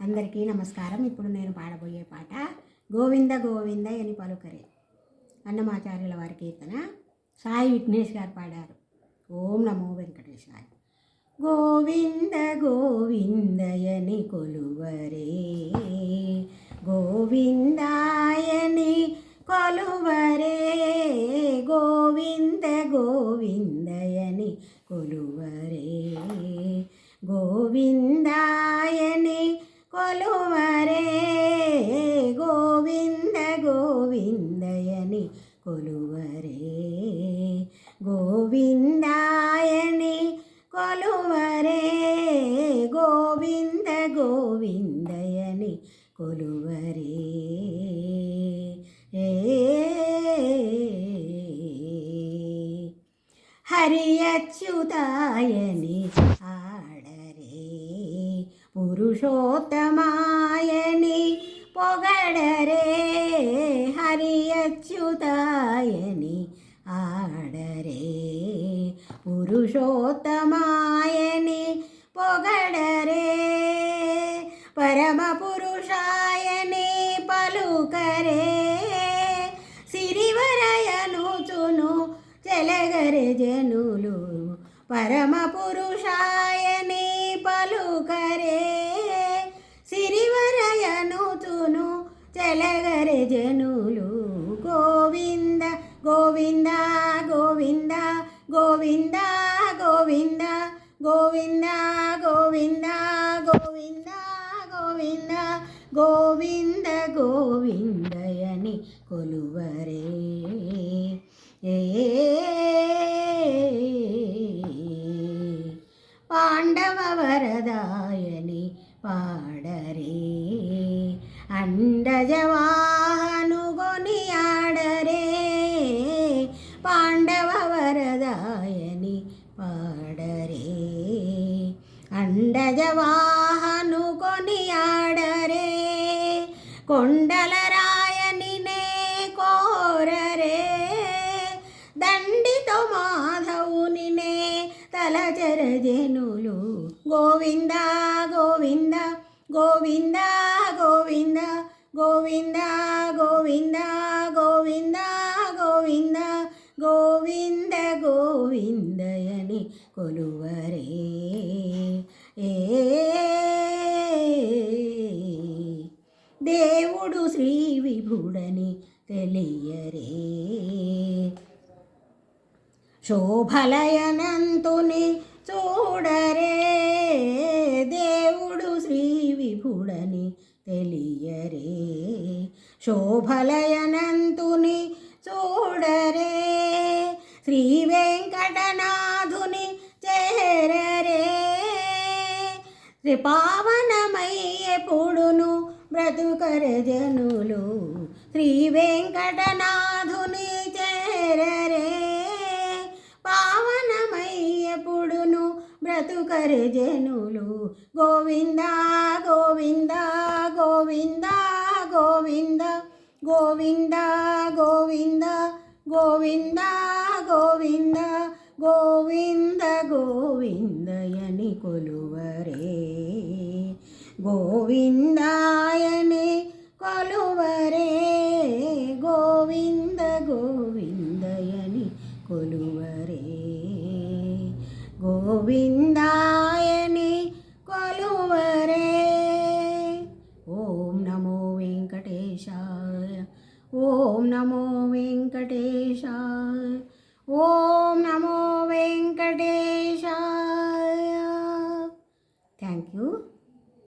అందరికీ నమస్కారం. ఇప్పుడు నేను పాడబోయే పాట గోవింద గోవింద అని పలుకరే అన్నమాచార్యుల వారి కీర్తన. సాయి విఘ్నేష్ గారు పాడారు. ఓం నమో వెంకటేశాయ. గోవింద గోవిందయని కొలువరే, గోవిందాయని కొలువరే, గోవింద గోవిందయని కొలువరే, గోవిందాయని కొలువరే, గోవింద గోవిందయని కొలువరే, గోవిందాయని కొలువరే, గోవింద గోవిందయని కొలువరే. హరి అచ్యుతాయని ఆడరే, పురుషోత్తమాయని పొగడరే, హరి అచ్యుతాయని ఆడరే, పురుషోత్తమాయని పొగడరే, పరమ పురుషాయని పలుకరే, సిరివరయనుచును చెలగరే జనులు, పరమ పురుషాయని పలుకరే, సిరివరయనుచును చెలగరే జనులు. గోవింద గోవింద గోవింద గోవింద గోవింద గోవింద గోవింద గోవింద గోవింద గోవింద గోవిందయని కొలువరే. పాండవ వరదాయని పాడరే, అండజవాహను కొనియాడరే, పాండవ వరదాయని పాడరే, అండజవాహను కొనియాడరే, కొండల రాయని నే కోరరే, దండితో మాధవుని నే తలచర జనులు. గోవింద గోవింద గోవింద గోవింద గోవింద గోవింద గోవింద గోవింద గోవింద గోవిందయని కొలువరే. దేవుడు శ్రీ విభుడని తెలియరే, శోభలయనంతుని చూడరే, దేవుడు శ్రీ విభుడని తెలియరే, శోభలయనంతుని చూడరే, శ్రీ వెంకటనాథుని చేరరే, పావనమయ్యెప్పుడును బ్రతుకరే జనులు, శ్రీ వెంకటనాథుని చేరరే, పావనమయ్యెప్పుడును బ్రతుకరే జనులు. గోవింద గోవింద గోవింద గోవింద గోవింద గోవింద గోవింద గోవింద గోవింద గోవిందయని కొలువరే, గోవిందాయని కొలువరే, గోవింద గోవిందయని కొలువరే, గోవిందాయని కొలువరే. ఓం నమో వెంకటేశాయ, ఓం నమో వెంకటేశాయ, ఓం నమో వెంకటేశాయ. Thank you.